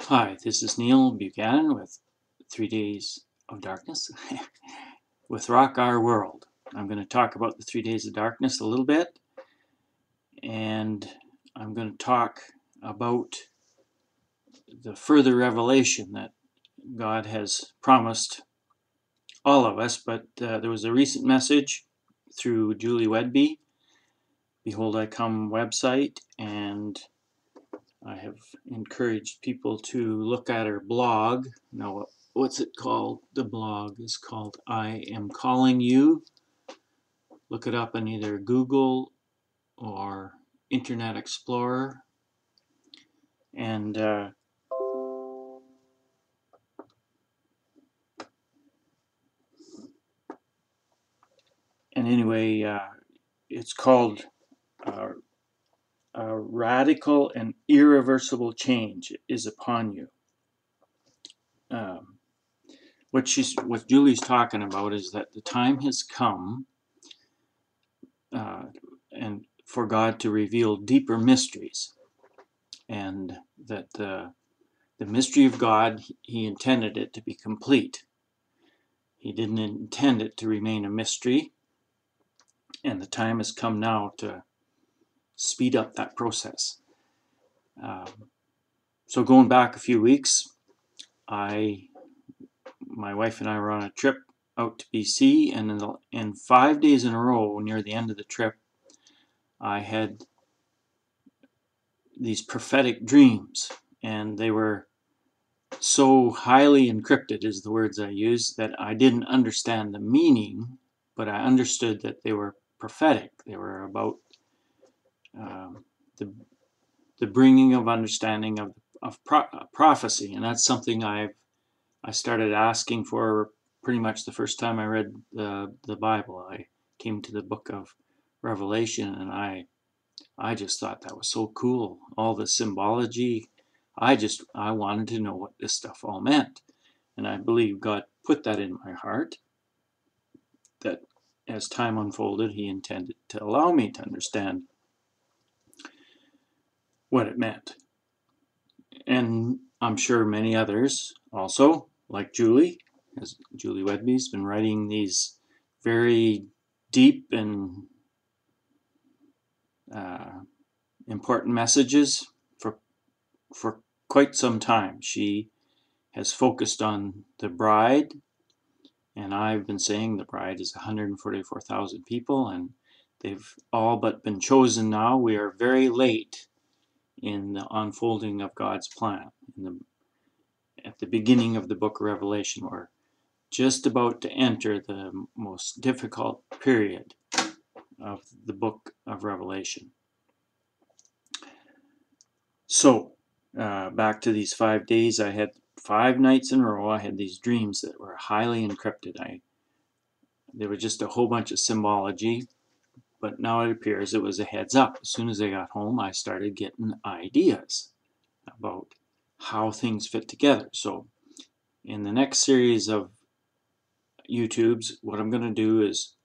Hi, this is Neil Buchanan with 3 Days of Darkness with Rock Our World. I'm going to talk about the 3 Days of Darkness a little bit, and I'm going to talk about the further revelation that God has promised all of us. But there was a recent message through Julie Whedbee, Behold I Come website, and I have encouraged people to look at her blog. Now, what's it called? The blog is called I Am Calling You. Look it up on either Google or Internet Explorer. And anyway, it's called A Radical and Irreversible Change is Upon You. What Julie's talking about is that the time has come and for God to reveal deeper mysteries, and that the mystery of God, He intended it to be complete. He didn't intend it to remain a mystery, and the time has come now to speed up that process. So going back a few weeks, my wife and I were on a trip out to BC, and in 5 days in a row, near the end of the trip, I had these prophetic dreams, and they were so highly encrypted, is the words I use, that I didn't understand the meaning, but I understood that they were prophetic. They were about the bringing of understanding of prophecy, and that's something I started asking for pretty much the first time I read the Bible. I came to the book of Revelation, and I just thought that was so cool. All the symbology. I wanted to know what this stuff all meant. And I believe God put that in my heart, that as time unfolded, He intended to allow me to understand what it meant. And I'm sure many others also, like Julie, as Julie Whedbee's been writing these very deep and important messages for quite some time. She has focused on the bride, and I've been saying the bride is 144,000 people, and they've all but been chosen now. We are very late in the unfolding of God's plan. At the beginning of the book of Revelation, we're just about to enter the most difficult period of the book of Revelation. So, back to these 5 days, I had 5 nights in a row, I had these dreams that were highly encrypted. They were just a whole bunch of symbology, but now it appears it was a heads up. As soon as I got home, I started getting ideas about how things fit together. So, in the next series of YouTubes, what I'm going to do is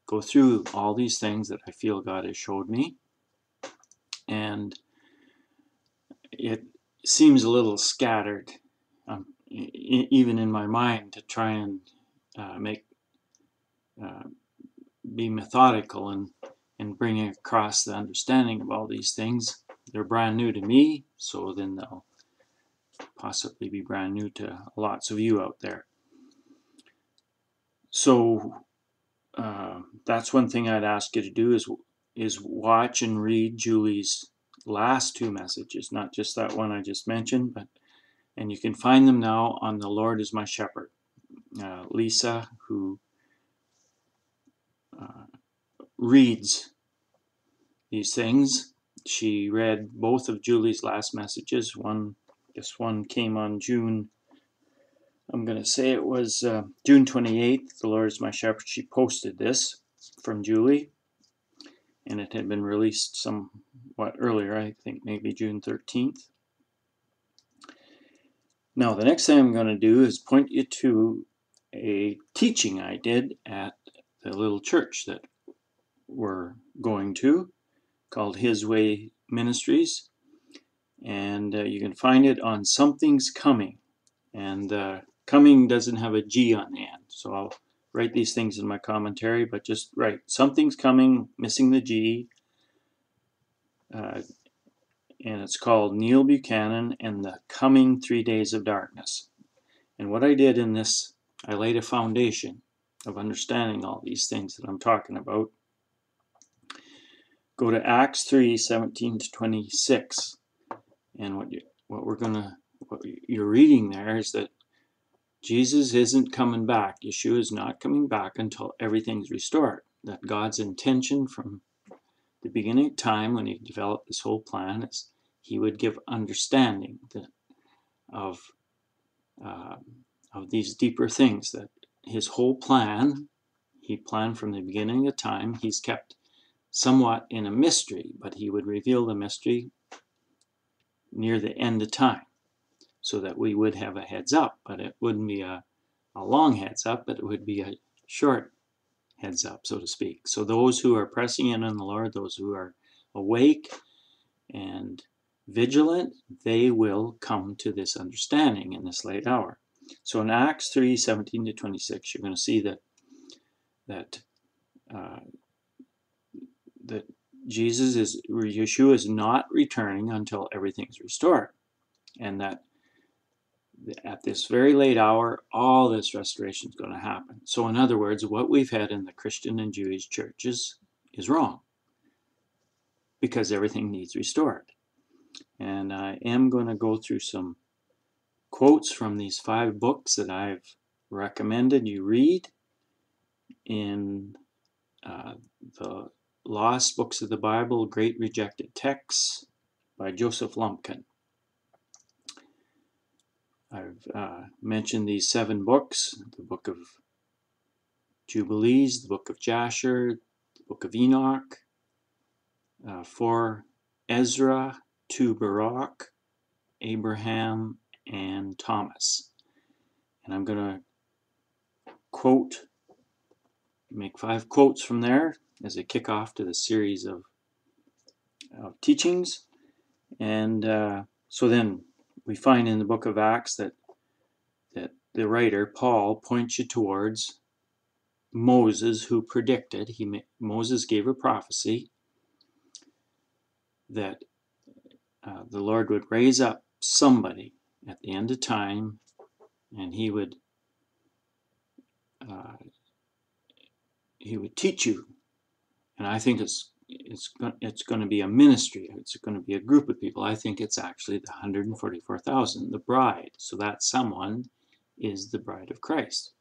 go through all these things that I feel God has showed me, and it seems a little scattered, even in my mind, to try and be methodical and bring across the understanding of all these things. They're brand new to me, so then they'll possibly be brand new to lots of you out there. So that's one thing I'd ask you to do is watch and read Julie's last 2 messages, not just that one I just mentioned, and you can find them now on The Lord is My Shepherd. Lisa, who reads these things, she read both of Julie's last messages. This one came on June, I'm going to say it was June 28th, The Lord is My Shepherd. She posted this from Julie, and it had been released somewhat earlier, I think maybe June 13th. Now, the next thing I'm going to do is point you to a teaching I did at the little church that we're going to, called His Way Ministries. And you can find it on Something's Coming. And coming doesn't have a G on the end. So I'll write these things in my commentary, but just write Something's Coming, missing the G. And it's called Neil Buchanan and the Coming 3 Days of Darkness. And what I did in this, I laid a foundation of understanding all these things that I'm talking about. Go to Acts 3:17 to 26. And what you're reading there is that Jesus isn't coming back. Yeshua is not coming back until everything's restored. That God's intention from the beginning of time, when he developed this whole plan, is he would give understanding of these deeper things. That his whole plan, he planned from the beginning of time. He's kept somewhat in a mystery, but he would reveal the mystery near the end of time, so that we would have a heads up. But it wouldn't be a long heads up, but it would be a short heads up, so to speak. So those who are pressing in on the Lord, those who are awake and vigilant, they will come to this understanding in this late hour. So in Acts 3:17 to 26, you're going to see that Yeshua is not returning until everything's restored, and that at this very late hour, all this restoration is going to happen. So in other words, what we've had in the Christian and Jewish churches is wrong, because everything needs restored. And I am going to go through some quotes from these 5 books that I've recommended you read in the Lost Books of the Bible, Great Rejected Texts by Joseph Lumpkin. I've mentioned these 7 books: the book of Jubilees, the book of Jasher, the book of Enoch, 4 Ezra, 2 Baruch, Abraham, and Thomas. And I'm going to make 5 quotes from there as a kickoff to the series of teachings. And so then we find in the book of Acts that the writer, Paul, points you towards Moses, who predicted, Moses gave a prophecy that the Lord would raise up somebody at the end of time, and he would teach you. And I think it's going to be a ministry. It's going to be a group of people. I think it's actually the 144,000, the bride. So that someone is the bride of Christ,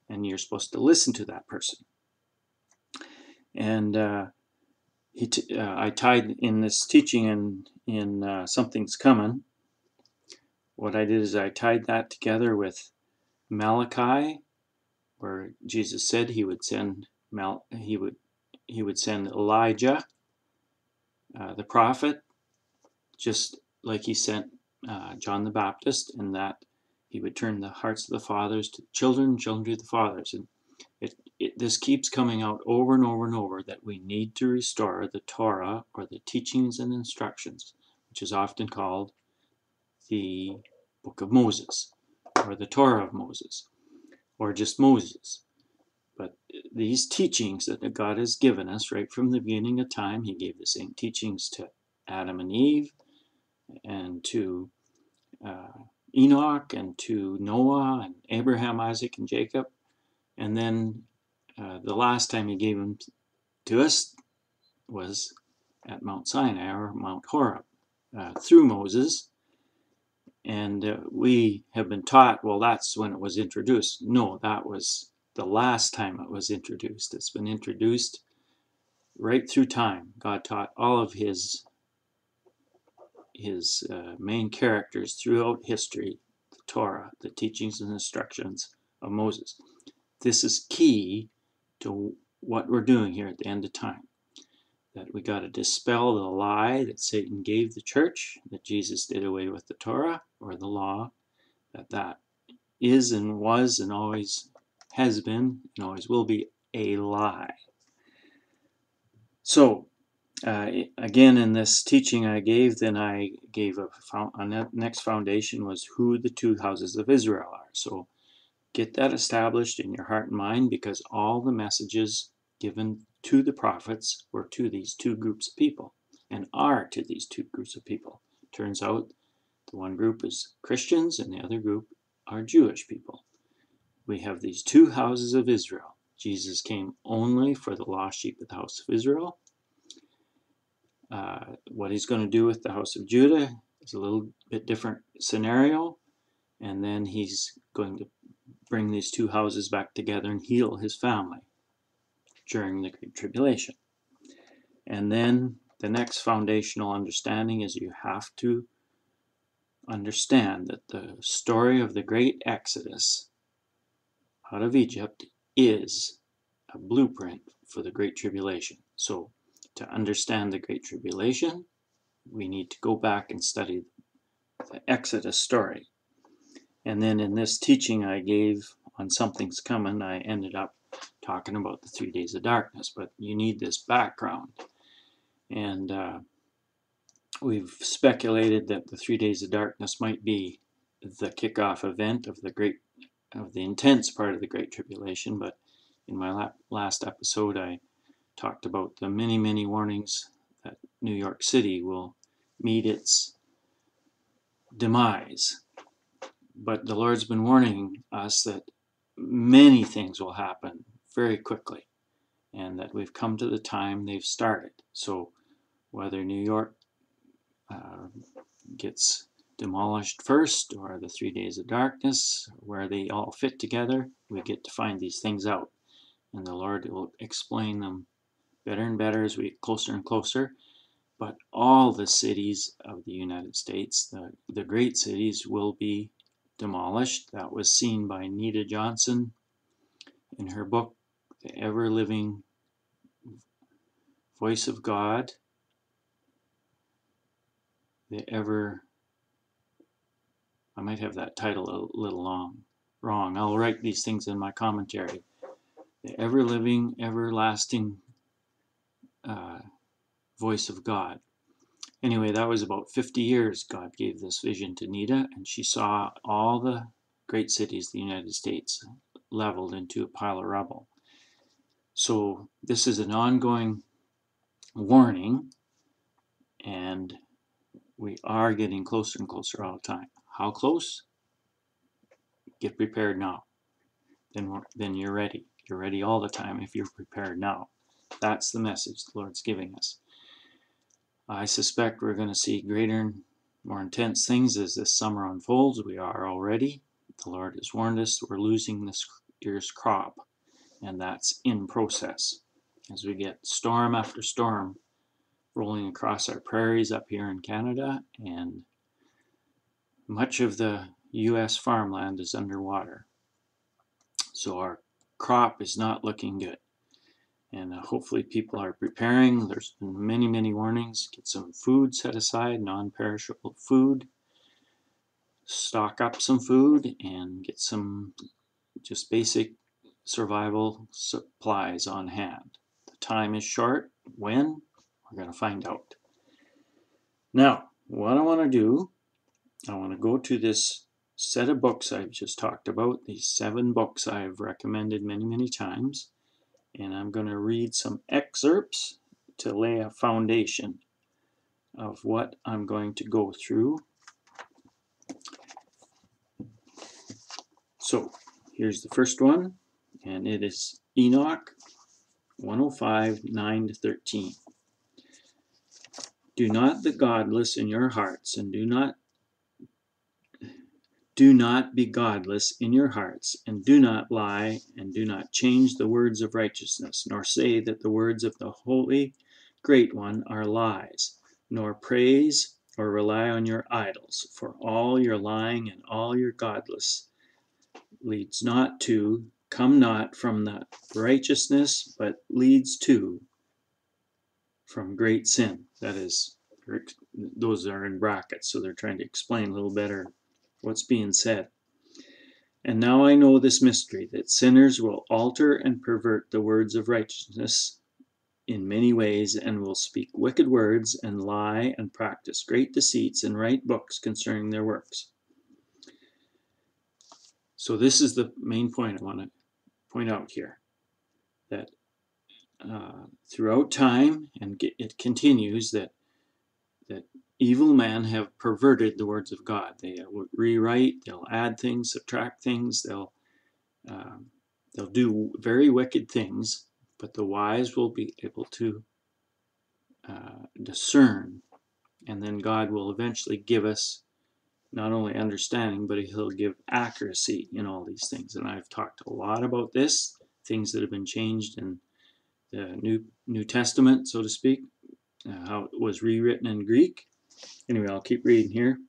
and you're supposed to listen to that person. And I tied in this teaching in Something's Coming. What I did is I tied that together with Malachi, where Jesus said he would send he would send Elijah, the prophet, just like he sent John the Baptist, and that he would turn the hearts of the fathers to the children, children to the fathers. And this keeps coming out over and over and over, that we need to restore the Torah, or the teachings and instructions, which is often called the Book of Moses, or the Torah of Moses, or just Moses. But these teachings that God has given us right from the beginning of time, he gave the same teachings to Adam and Eve, and to Enoch, and to Noah, and Abraham, Isaac, and Jacob. And then the last time he gave them to us was at Mount Sinai, or Mount Horeb, through Moses. And we have been taught, well, that's when it was introduced. No, that was the last time it was introduced. It's been introduced right through time. God taught all of his main characters throughout history, the Torah, the teachings and instructions of Moses. This is key to what we're doing here at the end of time. That we got to dispel the lie that Satan gave the church, that Jesus did away with the Torah, or the law, that is and was and always has been and always will be a lie. So Again, in this teaching I gave, then I gave a next foundation was who the two houses of Israel are. So get that established in your heart and mind, because all the messages given to the prophets were to these two groups of people and are to these two groups of people. Turns out the one group is Christians and the other group are Jewish people. We have these two houses of Israel. Jesus came only for the lost sheep of the house of Israel. What he's going to do with the house of Judah is a little bit different scenario. And then he's going to bring these two houses back together and heal his family during the Great Tribulation. And then the next foundational understanding is you have to understand that the story of the great Exodus out of Egypt is a blueprint for the Great Tribulation. So to understand the Great Tribulation, we need to go back and study the Exodus story. And then in this teaching I gave on Something's Coming, I ended up talking about the 3 days of darkness, but you need this background. And we've speculated that the 3 days of darkness might be the kickoff event of the intense part of the Great Tribulation. But in my last episode, I talked about the many, many warnings that New York City will meet its demise. But the Lord's been warning us that many things will happen very quickly, and that we've come to the time they've started. So whether New York gets demolished first, or the 3 days of darkness, where they all fit together, we get to find these things out. And the Lord will explain them better and better as we get closer and closer. But all the cities of the United States, the great cities, will be demolished. That was seen by Nita Johnson in her book, The Ever-Living Voice of God. I might have that title a little wrong. I'll write these things in my commentary. The ever-living, everlasting voice of God. Anyway, that was about 50 years God gave this vision to Nita, and she saw all the great cities of the United States leveled into a pile of rubble. So this is an ongoing warning, and we are getting closer and closer all the time. How close? Get prepared now. Then you're ready. You're ready all the time if you're prepared now. That's the message the Lord's giving us. I suspect we're going to see greater and more intense things as this summer unfolds. We are already. The Lord has warned us we're losing this year's crop, and that's in process. As we get storm after storm rolling across our prairies up here in Canada, and much of the U.S. farmland is underwater. So our crop is not looking good. And hopefully people are preparing. There's been many, many warnings. Get some food set aside, non-perishable food. Stock up some food and get some just basic survival supplies on hand. The time is short. When? We're going to find out. Now, what I want to do, I want to go to this set of books I've just talked about, these 7 books I've recommended many, many times. And I'm going to read some excerpts to lay a foundation of what I'm going to go through. So here's the first one, and it is Enoch 105, 9 to 13. Do not the godless in your hearts, and do not be godless in your hearts, and do not lie, and do not change the words of righteousness, nor say that the words of the Holy Great One are lies, nor praise or rely on your idols, for all your lying and all your godless come not from the righteousness, but leads to from great sin. That is, those are in brackets, so they're trying to explain a little better what's being said. And now I know this mystery, that sinners will alter and pervert the words of righteousness in many ways, and will speak wicked words, and lie, and practice great deceits, and write books concerning their works. So this is the main point I want to point out here, that throughout time, and it continues, that evil men have perverted the words of God. They will rewrite, they'll add things, subtract things, they'll do very wicked things, but the wise will be able to discern, and then God will eventually give us not only understanding, but he'll give accuracy in all these things. And I've talked a lot about this, things that have been changed in the New Testament, so to speak, how it was rewritten in Greek. Anyway, I'll keep reading here.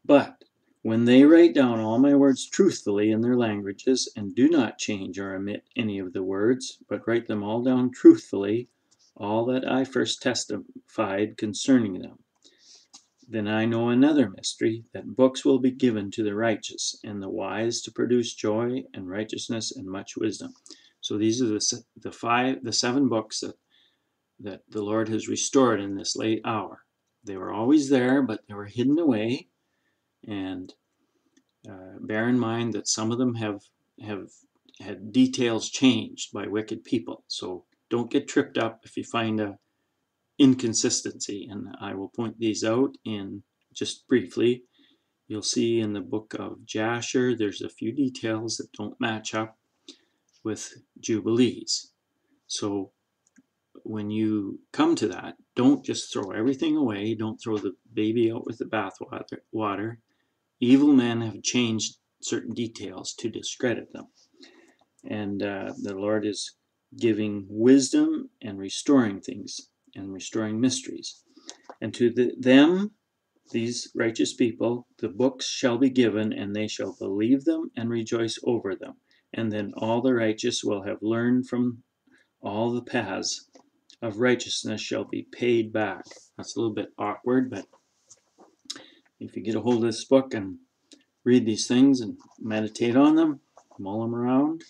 But when they write down all my words truthfully in their languages, and do not change or omit any of the words, but write them all down truthfully, all that I first testified concerning them, then I know another mystery, that books will be given to the righteous, and the wise to produce joy and righteousness and much wisdom. So these are the 7 books that the Lord has restored in this late hour. They were always there, but they were hidden away. And bear in mind that some of them have had details changed by wicked people. So don't get tripped up if you find a inconsistency. And I will point these out in just briefly. You'll see in the book of Jasher, there's a few details that don't match up with Jubilees. So when you come to that, don't just throw everything away. Don't throw the baby out with the bathwater. Evil men have changed certain details to discredit them. And the Lord is giving wisdom and restoring things and restoring mysteries. And to them, these righteous people, the books shall be given, and they shall believe them and rejoice over them. And then all the righteous will have learned from all the paths of righteousness shall be paid back. That's a little bit awkward, but if you get a hold of this book and read these things and meditate on them, mull them around,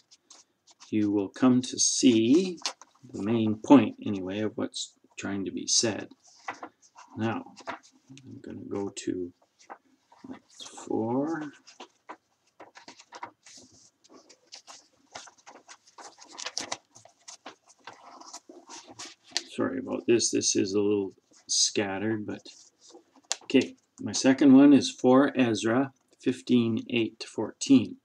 you will come to see the main point, anyway, of what's trying to be said. Now, I'm going to go to 4. Sorry about this. This is a little scattered, but okay. My second one is 4 Ezra 15:8-14.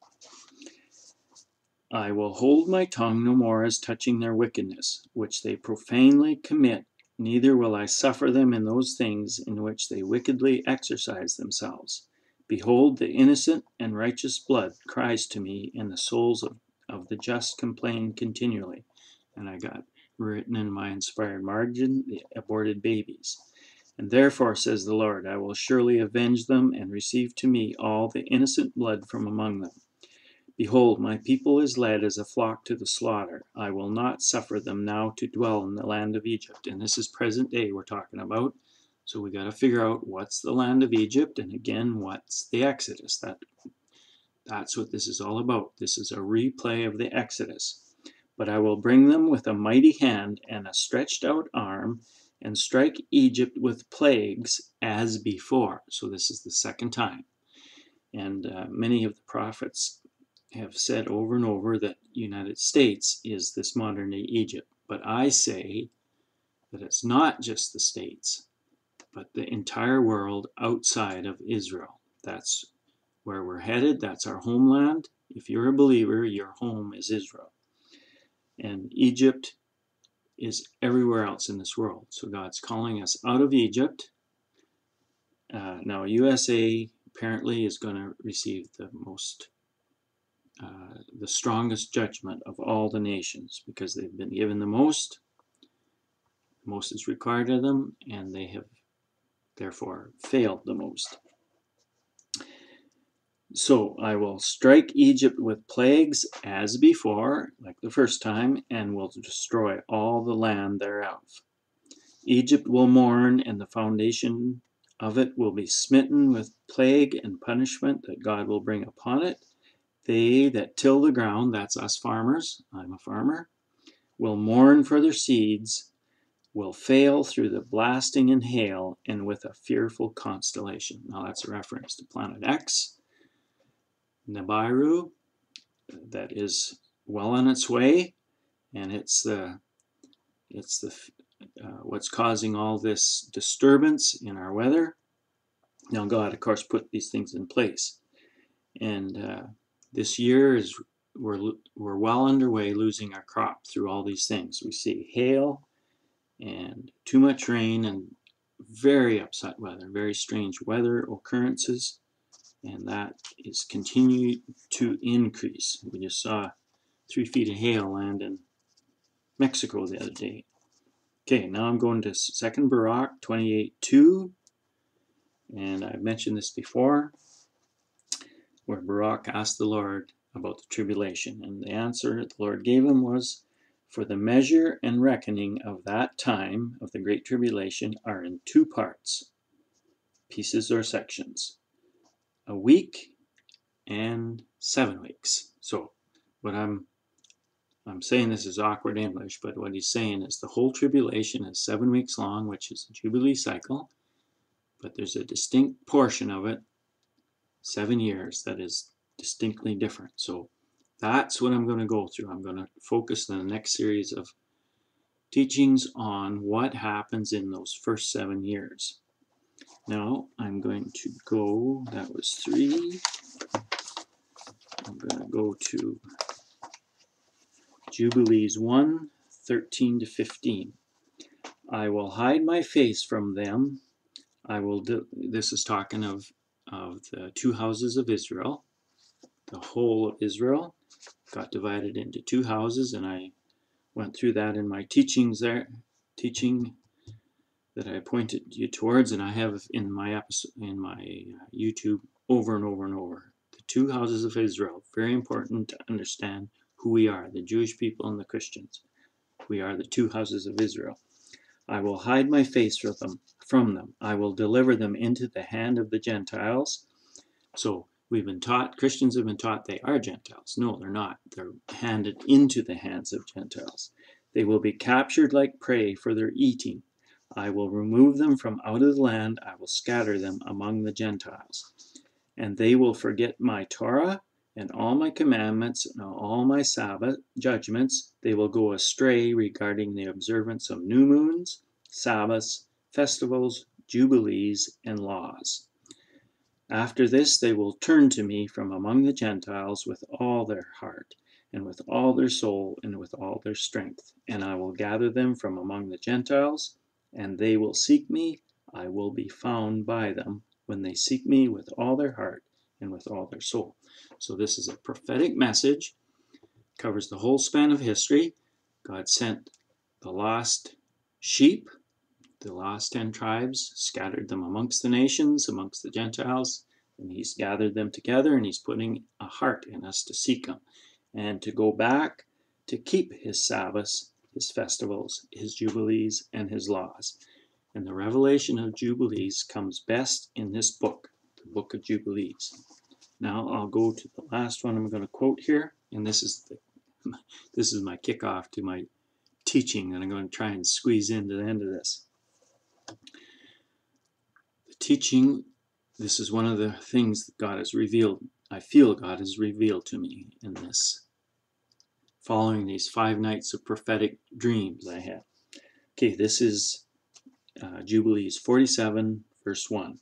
I will hold my tongue no more as touching their wickedness, which they profanely commit, neither will I suffer them in those things in which they wickedly exercise themselves. Behold, the innocent and righteous blood cries to me, and the souls of the just complain continually. And I got written in my inspired margin, the aborted babies. And therefore, says the Lord, I will surely avenge them, and receive to me all the innocent blood from among them. Behold, my people is led as a flock to the slaughter. I will not suffer them now to dwell in the land of Egypt. And this is present day we're talking about. So we got to figure out what's the land of Egypt, and again, what's the Exodus. That's what this is all about. This is a replay of the Exodus. But I will bring them with a mighty hand and a stretched out arm, and strike Egypt with plagues as before. So this is the second time. And many of the prophets have said over and over that United States is this modern day Egypt. But I say that it's not just the states, but the entire world outside of Israel. That's where we're headed. That's our homeland. If you're a believer, your home is Israel. And Egypt is everywhere else in this world. So God's calling us out of Egypt. Now, USA apparently is going to receive the strongest judgment of all the nations, because they've been given the most. The most is required of them, and they have therefore failed the most. So I will strike Egypt with plagues as before, like the first time, and will destroy all the land thereof. Egypt will mourn, and the foundation of it will be smitten with plague and punishment that God will bring upon it. They that till the ground, that's us farmers, I'm a farmer, will mourn for their seeds, will fail through the blasting and hail, and with a fearful constellation. Now that's a reference to Planet X, Nibiru, that is well on its way, and it's what's causing all this disturbance in our weather. Now God, of course, put these things in place, and this year we're well underway losing our crop through all these things. We see hail and too much rain and very upset weather, very strange weather occurrences, and that is continuing to increase. We just saw 3 feet of hail land in Mexico the other day. Okay, now I'm going to 2 Baruch 28:2, and I've mentioned this before, where Baruch asked the Lord about the tribulation, and the answer the Lord gave him was, for the measure and reckoning of that time of the Great Tribulation are in 2 parts, pieces or sections, a week and 7 weeks. So what I'm saying, this is awkward English, but what he's saying is the whole tribulation is 7 weeks long, which is a Jubilee cycle, but there's a distinct portion of it, 7 years, that is distinctly different. So that's what I'm going to go through. I'm going to focus in the next series of teachings on what happens in those first 7 years. Now I'm going to go, that was 3, I'm going to go to Jubilees 1:13-15. I will hide my face from them. This is talking of the 2 houses of Israel. The whole of Israel got divided into 2 houses, and I went through that in my teaching that I pointed you towards, and I have in my YouTube over and over and over. The 2 houses of Israel. Very important to understand who we are, the Jewish people and the Christians. We are the 2 houses of Israel. I will hide my face from them. I will deliver them into the hand of the Gentiles. So we've been taught, Christians have been taught they are Gentiles. No, they're not. They're handed into the hands of Gentiles. They will be captured like prey for their eating. I will remove them from out of the land. I will scatter them among the Gentiles. And they will forget my Torah and all my commandments and all my Sabbath judgments. They will go astray regarding the observance of new moons, Sabbaths, festivals, jubilees, and laws. After this they will turn to me from among the Gentiles with all their heart, and with all their soul, and with all their strength. And I will gather them from among the Gentiles, and they will seek me. I will be found by them when they seek me with all their heart and with all their soul. So this is a prophetic message, covers the whole span of history. God sent the lost sheep, the lost 10 tribes, scattered them amongst the nations, amongst the Gentiles, and he's gathered them together, and he's putting a heart in us to seek him and to go back to keep his Sabbaths, his festivals, his jubilees, and his laws. And the revelation of Jubilees comes best in this book, the book of Jubilees. Now I'll go to the last one I'm going to quote here, and this is my kickoff to my teaching that I'm going to try and squeeze into the end of this. The teaching, this is one of the things that God has revealed. I feel God has revealed to me in this, following these 5 nights of prophetic dreams I had. Okay, this is Jubilees 47, verse 1.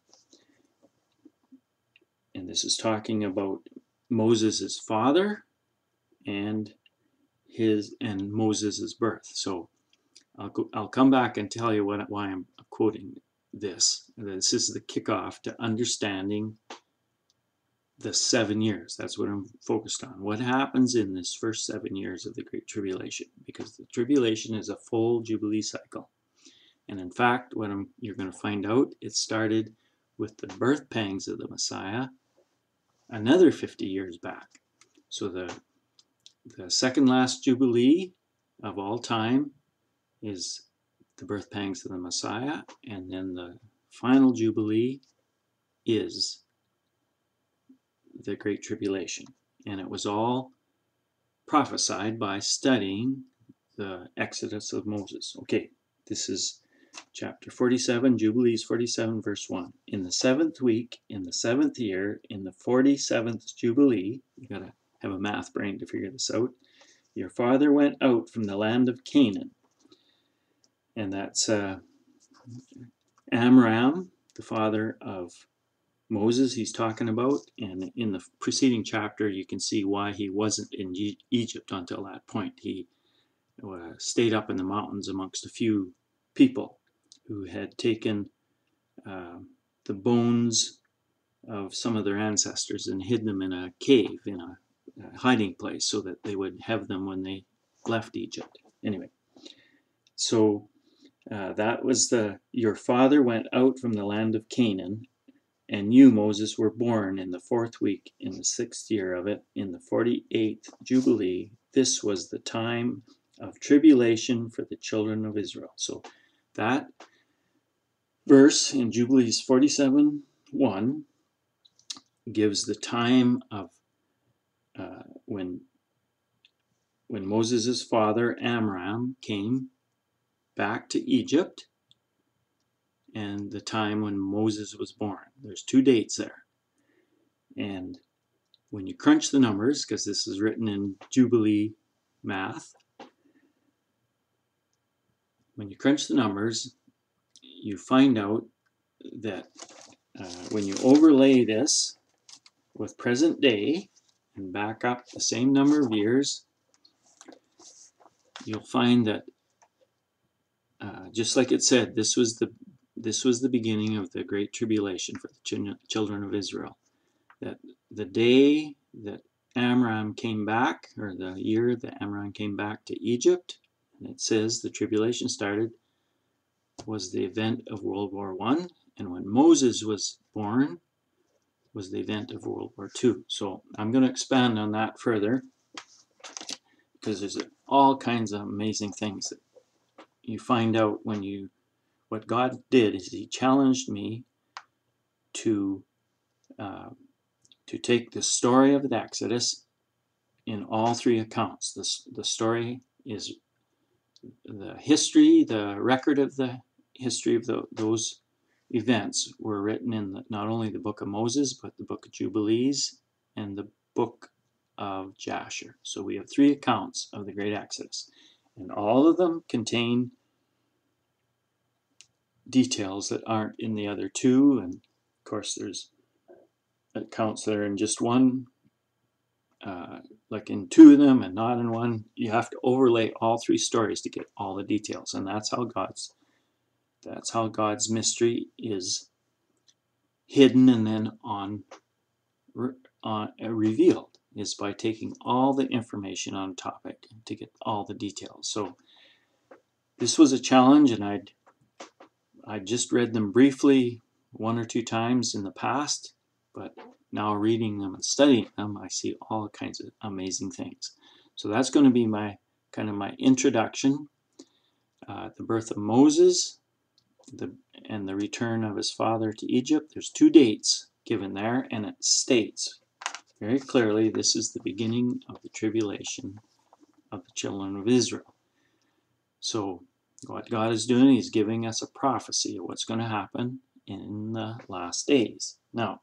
And this is talking about Moses' father and Moses' birth. So I'll come back and tell you why I'm quoting this. This is the kickoff to understanding the 7 years. That's what I'm focused on. What happens in this first 7 years of the Great Tribulation? Because the tribulation is a full Jubilee cycle. And in fact, you're going to find out, it started with the birth pangs of the Messiah another 50 years back. So the second last Jubilee of all time is the birth pangs of the Messiah, and then the final Jubilee is the Great Tribulation. And it was all prophesied by studying the exodus of Moses. Okay, this is chapter 47, Jubilees 47, verse 1. In the 7th week, in the 7th year, in the 47th Jubilee, you got to have a math brain to figure this out, your father went out from the land of Canaan. And that's Amram, the father of Moses he's talking about. And in the preceding chapter, you can see why he wasn't in Egypt until that point. He stayed up in the mountains amongst a few people who had taken the bones of some of their ancestors and hid them in a cave, in a hiding place, so that they would have them when they left Egypt. Anyway, so that was your father went out from the land of Canaan, and you, Moses, were born in the 4th week, in the 6th year of it, in the 48th Jubilee. This was the time of tribulation for the children of Israel. So that verse in Jubilees 47:1 gives the time of when Moses' father Amram came back to Egypt, and the time when Moses was born. There's 2 dates there. And when you crunch the numbers, because this is written in Jubilee math, when you crunch the numbers, you find out that when you overlay this with present day and back up the same number of years, you'll find that just like it said, this was the beginning of the Great Tribulation for the children of Israel. That the day that Amram came back, or the year that Amram came back to Egypt, and it says the tribulation started, was the event of World War I, and when Moses was born was the event of World War II. So I'm going to expand on that further, because there's all kinds of amazing things that you find out when what God did is he challenged me to take the story of the Exodus in all 3 accounts. The story is the history, the record of the history of those events were written in not only the book of Moses, but the book of Jubilees and the book of Jasher. So we have 3 accounts of the Great Exodus, and all of them contain details that aren't in the other 2, and of course there's accounts that are in just one, like in 2 of them and not in one. You have to overlay all 3 stories to get all the details, and that's how God's mystery is hidden and then revealed, is by taking all the information on a topic to get all the details. So this was a challenge, and I just read them briefly 1 or 2 times in the past, but now reading them and studying them, I see all kinds of amazing things. So that's going to be my introduction. The birth of Moses, and the return of his father to Egypt. There's 2 dates given there, and it states very clearly this is the beginning of the tribulation of the children of Israel. So what God is doing, he's giving us a prophecy of what's going to happen in the last days. Now,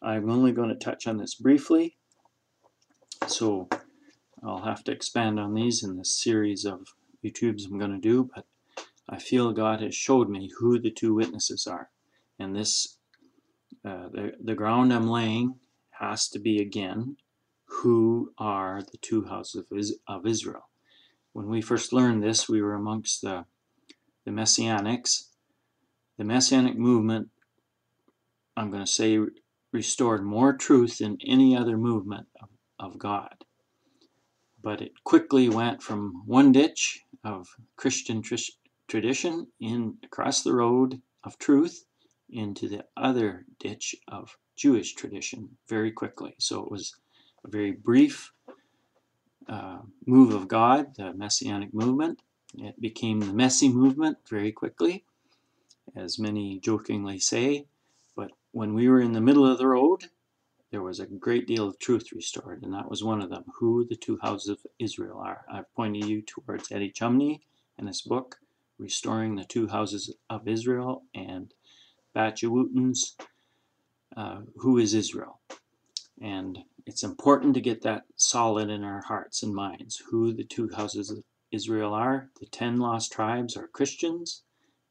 I'm only going to touch on this briefly, so I'll have to expand on these in this series of YouTubes I'm going to do, but I feel God has showed me who the 2 witnesses are. And this, the ground I'm laying has to be, again, who are the 2 houses of Israel. When we first learned this, we were amongst the Messianics. The Messianic movement, I'm going to say, restored more truth than any other movement of God. But it quickly went from one ditch of Christian tradition across the road of truth into the other ditch of Jewish tradition very quickly. So it was a very brief move of God, the Messianic movement. It became the messy movement very quickly, as many jokingly say. But when we were in the middle of the road, there was a great deal of truth restored, and that was one of them, who the two houses of Israel are. I've pointed you towards Eddie Chumney and his book, Restoring the Two Houses of Israel, and Batcha Wooten's Who is Israel? And it's important to get that solid in our hearts and minds, who the two houses of Israel are. The 10 lost tribes are Christians,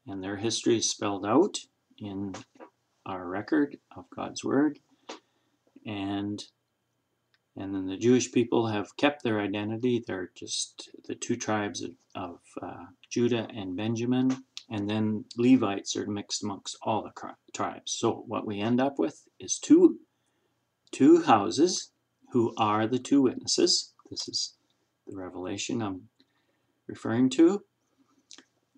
and their history is spelled out in our record of God's Word. And then the Jewish people have kept their identity. They're just the 2 tribes of Judah and Benjamin. And then Levites are mixed amongst all the tribes. So what we end up with is two houses who are the 2 witnesses. This is the revelation I'm referring to.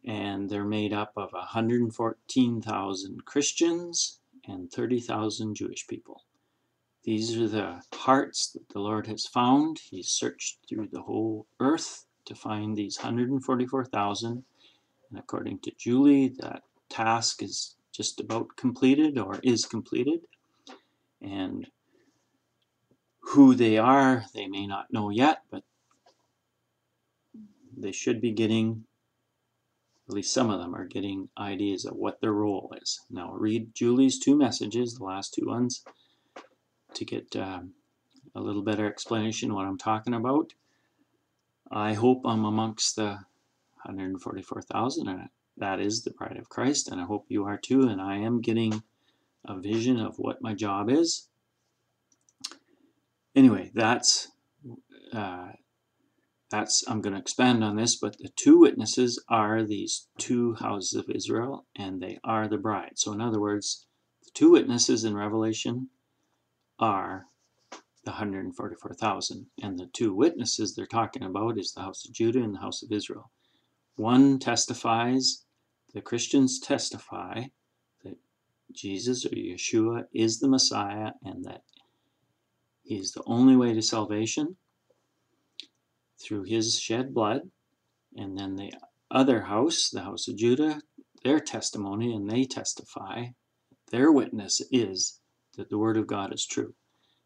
And they're made up of 114,000 Christians and 30,000 Jewish people. These are the hearts that the Lord has found. He's searched through the whole earth to find these 144,000. And according to Julie, that task is just about completed, or is completed. And who they are, they may not know yet, but they should be getting, at least some of them are getting ideas of what their role is. Now read Julie's 2 messages, the last 2 ones, to get a little better explanation of what I'm talking about. I hope I'm amongst the 144,000, and that is the bride of Christ, and I hope you are too, and I am getting a vision of what my job is. Anyway, that's I'm going to expand on this, but the 2 witnesses are these 2 houses of Israel, and they are the bride. So in other words, the 2 witnesses in Revelation are the 144,000, and the 2 witnesses they're talking about is the house of Judah and the house of Israel. One testifies, the Christians testify that Jesus, or Yeshua, is the Messiah, and that He's the only way to salvation through His shed blood. And then the other house, the house of Judah, their testimony, and they testify, their witness is that the Word of God is true.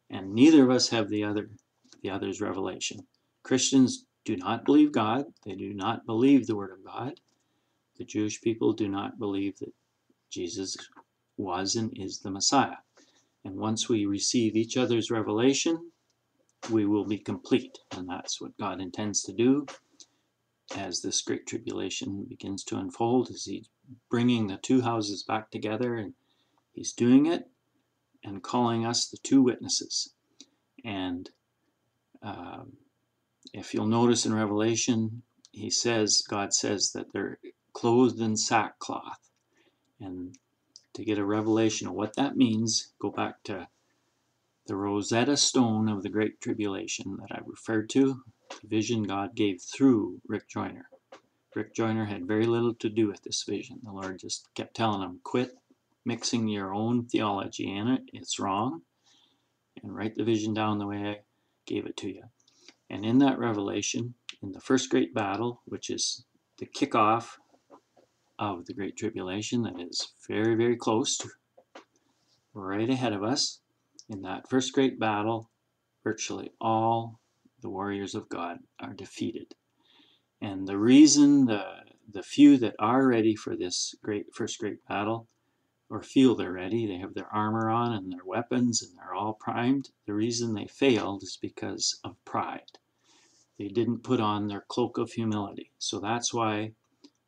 And neither of us have the other's revelation. Christians do not believe God. They do not believe the Word of God. The Jewish people do not believe that Jesus was and is the Messiah. And once we receive each other's revelation, we will be complete. And that's what God intends to do as this Great Tribulation begins to unfold, is He's bringing the 2 houses back together, and He's doing it and calling us the 2 witnesses. And if you'll notice in Revelation, God says that they're clothed in sackcloth. And to get a revelation of what that means, go back to the Rosetta Stone of the Great Tribulation that I referred to, the vision God gave through Rick Joyner. Rick Joyner had very little to do with this vision. The Lord just kept telling him, quit mixing your own theology in it. It's wrong. And write the vision down the way I gave it to you. And in that revelation, in the first great battle, which is the kickoff of the Great Tribulation, that is very, very close, right ahead of us, in that first great battle, virtually all the warriors of God are defeated. And the reason the few that are ready for this first great battle, or feel they're ready, they have their armor on and their weapons and they're all primed, the reason they failed is because of pride. They didn't put on their cloak of humility. So that's why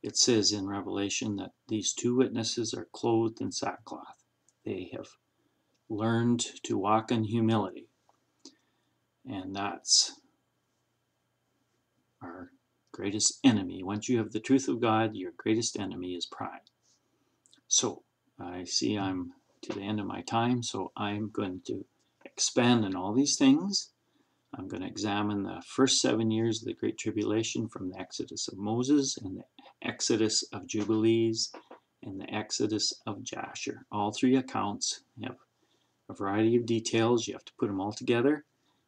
it says in Revelation that these 2 witnesses are clothed in sackcloth. They have learned to walk in humility. And that's our greatest enemy. Once you have the truth of God, your greatest enemy is pride. So I see I'm to the end of my time, so I'm going to expand on all these things. I'm going to examine the first 7 years of the Great Tribulation, from the Exodus of Moses and the Exodus of Jubilees and the Exodus of Jasher. All 3 accounts have a variety of details. You have to put them all together,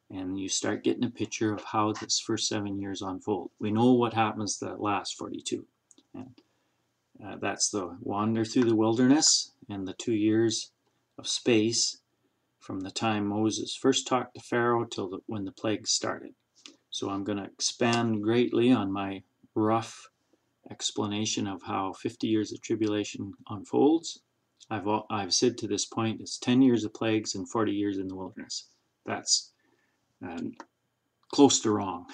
and you start getting a picture of how this first 7 years unfold. We know what happens the last 42. And that's the wander through the wilderness and the 2 years of space from the time Moses first talked to Pharaoh till when the plagues started. So I'm going to expand greatly on my rough explanation of how 50 years of tribulation unfolds. I've said to this point it's 10 years of plagues and 40 years in the wilderness. That's close to wrong.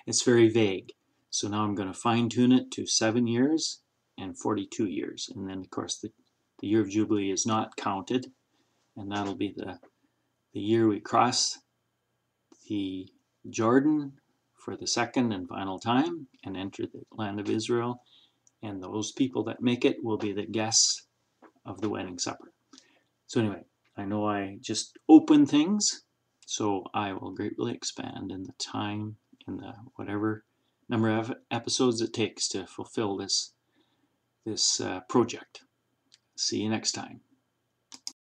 It's very vague. So now I'm going to fine tune it to 7 years and 42 years. And then, of course, the year of Jubilee is not counted. And that'll be the year we cross the Jordan for the second and final time and enter the land of Israel. And those people that make it will be the guests of the wedding supper. So anyway, I know I just open things, so I will greatly expand in the time, in the whatever number of episodes it takes to fulfill this project. See you next time.